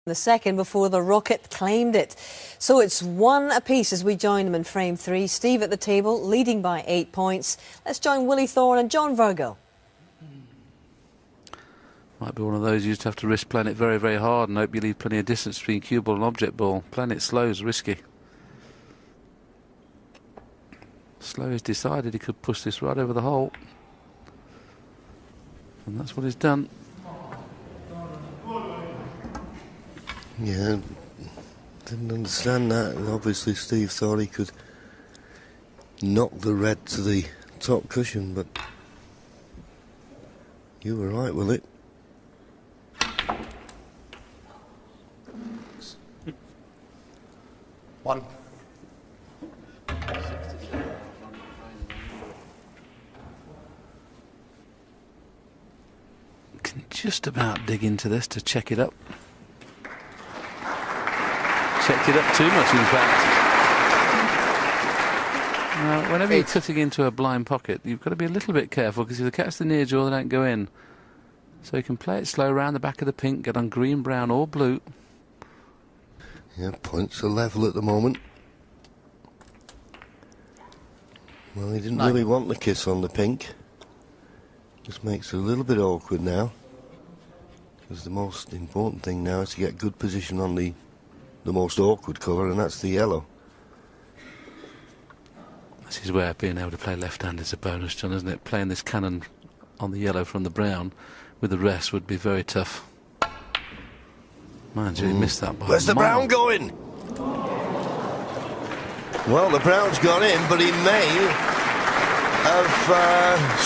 the second before the Rocket claimed it. So it's one apiece as we join them in frame 3. Steve at the table, leading by 8 points. Let's join Willie Thorne and John Virgo. Might be one of those you just have to risk playing it very, very hard and hope you leave plenty of distance between cue ball and object ball. Playing it slow is risky. Slow has decided he could push this right over the hole. And that's what he's done. Yeah, didn't understand that, and obviously Steve thought he could knock the red to the top cushion, but you were right with it. One. Can just about dig into this to check it up. Checked it up too much, in fact. Now, whenever you're cutting into a blind pocket, you've got to be a little bit careful, because if they catch the near jaw, they don't go in. So you can play it slow around the back of the pink, get on green, brown or blue. Yeah, points are level at the moment. Well, he didn't really want the kiss on the pink. Just makes it a little bit awkward now. Because the most important thing now is to get good position on the most awkward colour, and that's the yellow. This is where being able to play left-hand is a bonus, John, isn't it? Playing this cannon on the yellow from the brown with the rest would be very tough. Mind you, he missed that by Where's the brown going? Well, the brown's gone in, but he may have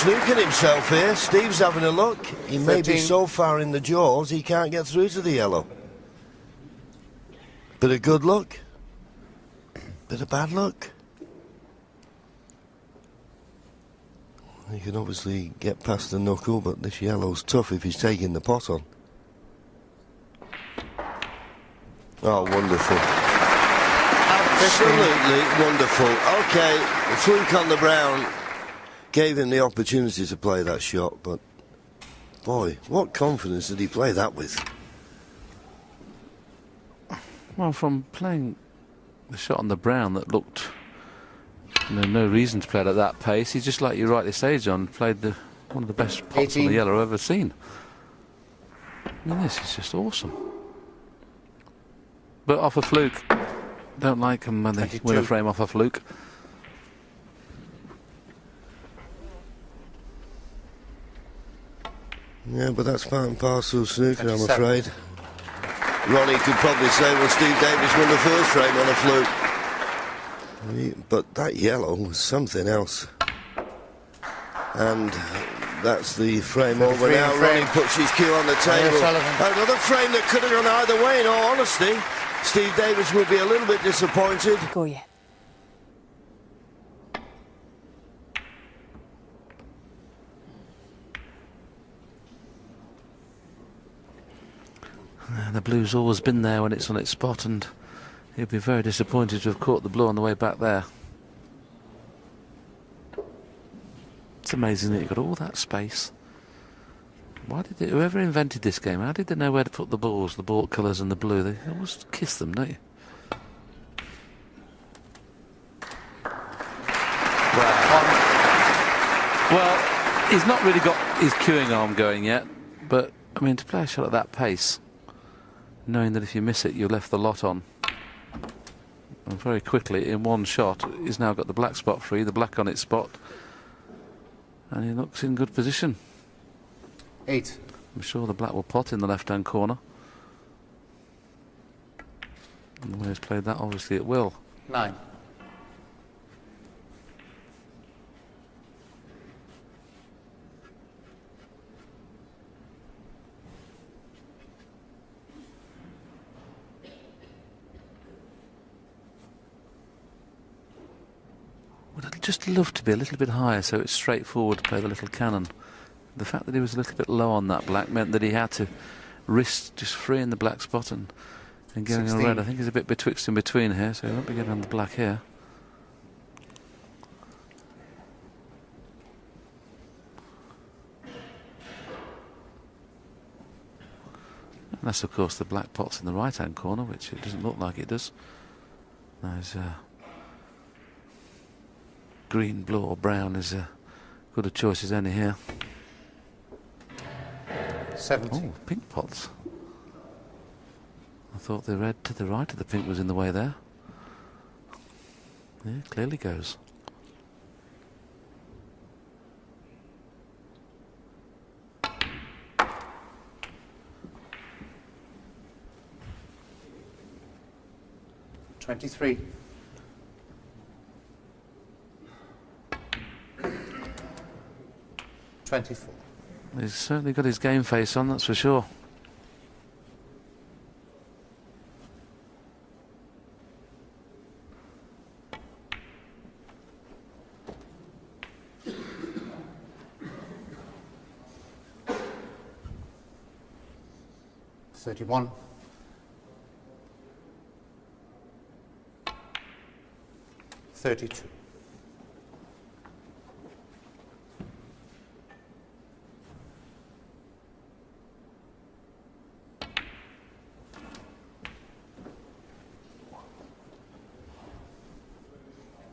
snookered himself here. Steve's having a look. He may be so far in the jaws he can't get through to the yellow. Bit of good luck, bit of bad luck. You can obviously get past the knuckle, but this yellow's tough if he's taking the pot on. Oh, wonderful. Absolutely wonderful. Okay, the fluke on the brown gave him the opportunity to play that shot, but boy, what confidence did he play that with? Well, from playing the shot on the brown that looked, no reason to play it at that pace, he just, like you rightly say, John, played one of the best pots on the yellow I've ever seen. I mean, this is just awesome. But off a fluke. Don't like them when they win a frame off a fluke. Yeah, but that's part and parcel of snooker, I'm afraid. Ronnie could probably say, well, Steve Davis won the first frame on a fluke. But that yellow was something else. And that's the frame over now. Ronnie puts his cue on the table. Another frame that could have gone either way, in all honesty. Steve Davis would be a little bit disappointed. Go yet. The blue's always been there when it's on its spot, and he'll be very disappointed to have caught the blue on the way back there. It's amazing that you've got all that space. Why did whoever invented this game, how did they know where to put the balls, the ball colours and the blue? They always kiss them, don't you? Well, he's not really got his cueing arm going yet, but, I mean, to play a shot at that pace, knowing that if you miss it, you're left the lot on. And very quickly, in one shot, he's now got the black spot free, the black on its spot, and he looks in good position. 8. I'm sure the black will pot in the left-hand corner. And the way he's played that, obviously it will. 9. Would I'd just love to be a little bit higher so it's straightforward to play the little cannon. The fact that he was a little bit low on that black meant that he had to risk just freeing the black spot and going on red. I think he's a bit betwixt and between here, so he won't be getting on the black here. That's, of course, the black pot's in the right-hand corner, which it doesn't look like it does. There's green, blue or brown is good a choice as any here. 70. Oh, pink pots. I thought the red to the right of the pink was in the way there. Yeah, clearly goes. $23. $24. He's certainly got his game face on, that's for sure. $31. $32.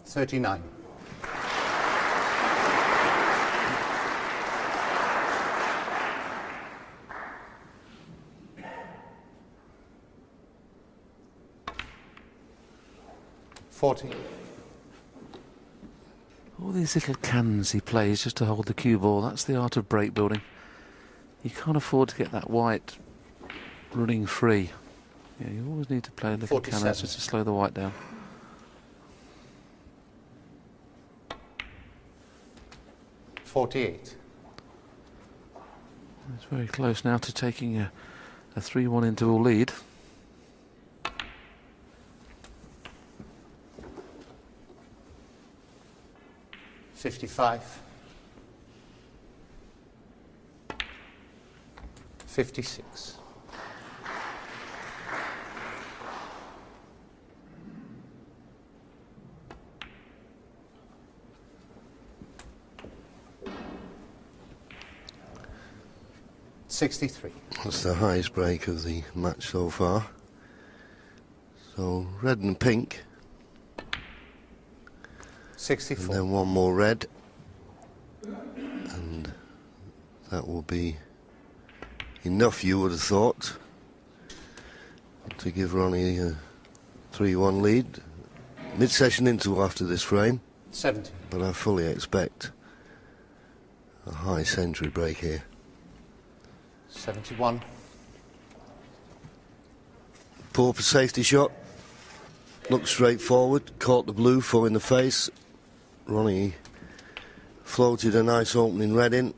$39. $40. All these little cans he plays just to hold the cue ball, that's the art of break building. You can't afford to get that white running free. Yeah, you always need to play little 47. cannons just to slow the white down. $48. It's very close now to taking a 3-1 interval lead. $55. $56. $63. That's the highest break of the match so far. So red and pink. 64. And then one more red. And that will be enough, you would have thought, to give Ronnie a 3-1 lead. Mid-session interval after this frame. 70. But I fully expect a high century break here. 71. Poor for safety shot. Looked straight forward, caught the blue full in the face. Ronnie floated a nice opening red in,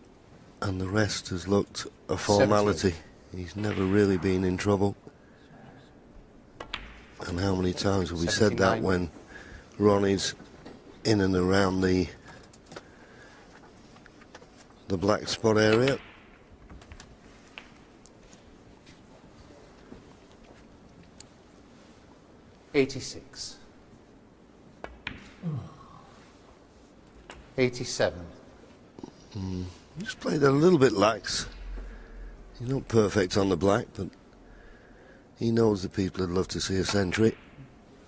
and the rest has looked a formality. 70. He's never really been in trouble. And how many times have we said that 79. when Ronnie's in and around the black spot area? $86. 87. Just played a little bit lax. He's not perfect on the black, but he knows the people would love to see a century,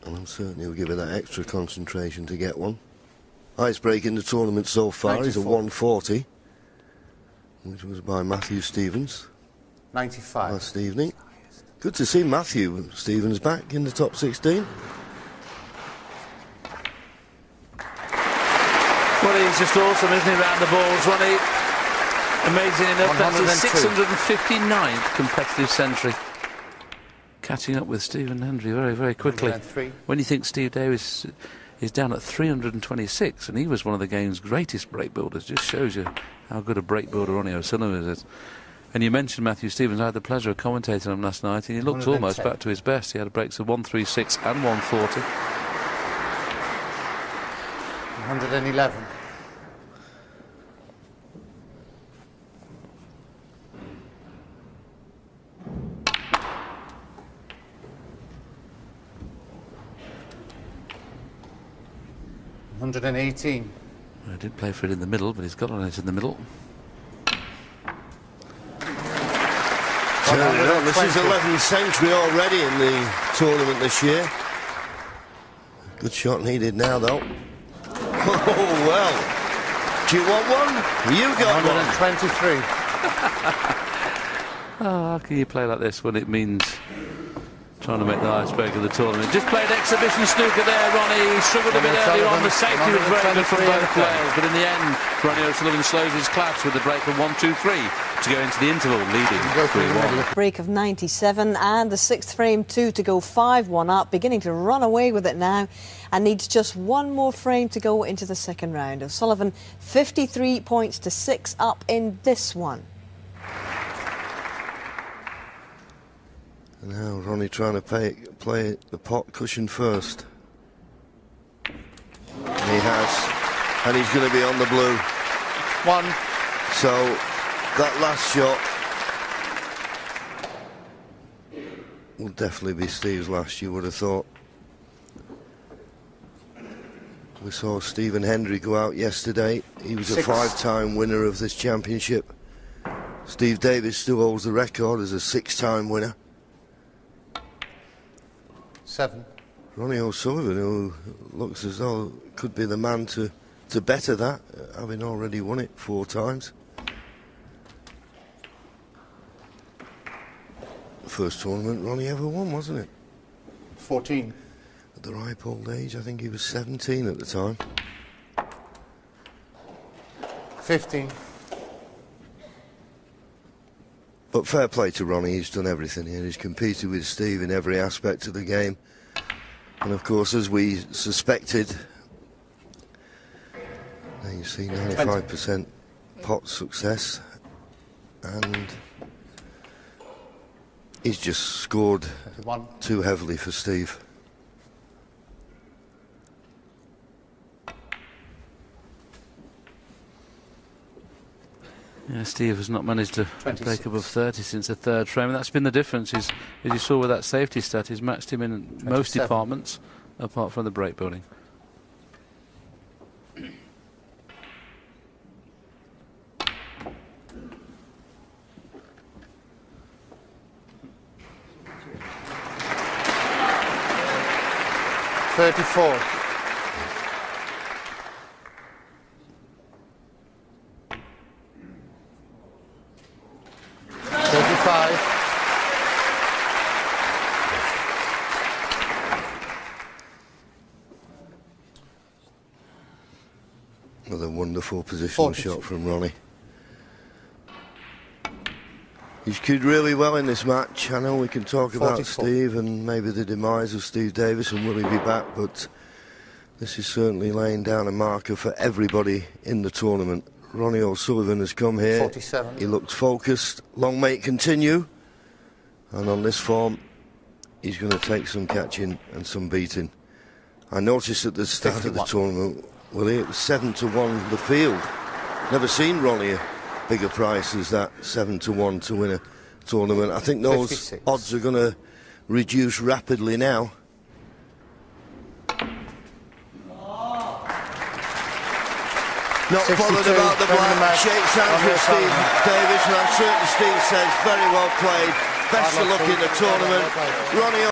and I'm certain he'll give it that extra concentration to get one. Highest break in the tournament so far is a 140, which was by Matthew Stevens 95. last evening. Good to see Matthew Stevens back in the top 16. Well, he's just awesome, isn't he, around the balls, Ronnie? Amazing enough, that's his 102. 659th competitive century. Catching up with Stephen Hendry very, very quickly. 103. When you think Steve Davis is down at 326, and he was one of the game's greatest break builders, just shows you how good a break builder Ronnie O'Sullivan is. And you mentioned Matthew Stevens. I had the pleasure of commentating him last night, and he looked 110. almost back to his best. He had breaks of 136 and 140. 111. $118. I did play for it in the middle, but he's got on it in the middle. Turned it on this is 11th century already in the tournament this year. Good shot needed now, though. Oh, well. Do you want one? You got 123. Oh, how can you play like this when it means trying to make the highest break of the tournament? Just played exhibition snooker there, Ronnie. He struggled a bit earlier on. The safety was very good from both players, but in the end, Ronnie O'Sullivan slows his clash with the break of 1-2-3 to go into the interval, leading 3-1. Break of 97 and the 6th frame 2 to go 5-1 up, beginning to run away with it now, and needs just one more frame to go into the second round. O'Sullivan 53 points to 6 up in this one. Now Ronnie trying to play the pot cushion first. And he has. And he's going to be on the blue. One. So that last shot will definitely be Steve's last, you would have thought. We saw Stephen Hendry go out yesterday. He was a 5-time winner of this championship. Steve Davis still holds the record as a 6-time winner. 7. Ronnie O'Sullivan, who looks as though could be the man to better that, having already won it 4 times. The first tournament Ronnie ever won, wasn't it? 14. At the ripe old age, I think he was 17 at the time. 15. But fair play to Ronnie, he's done everything here. He's competed with Steve in every aspect of the game. And of course, as we suspected, there you see 95% pot success. And he's just scored 21. too heavily for Steve. Yeah, Steve has not managed to break above 30 since the 3rd frame, and that's been the difference. As you saw with that safety stat, he's matched him in 27. most departments, apart from the break building. $34. 35. Another wonderful positional 42. shot from Ronnie. He's cued really well in this match. I know we can talk about 44. Steve and maybe the demise of Steve Davis and will he be back, but this is certainly laying down a marker for everybody in the tournament. Ronnie O'Sullivan has come here. 47. He looks focused. Long may it continue. And on this form, he's going to take some catching and some beating. I noticed at the start 51. of the tournament, well, it was 7-1 the field. Never seen Ronnie a bigger price as that, 7-1 to win a tournament. I think those 56. odds are going to reduce rapidly now. Not 62, bothered about the black, shakes hands with Steve Davis, and I'm certain Steve says very well played, best of luck in the tournament. Ronnie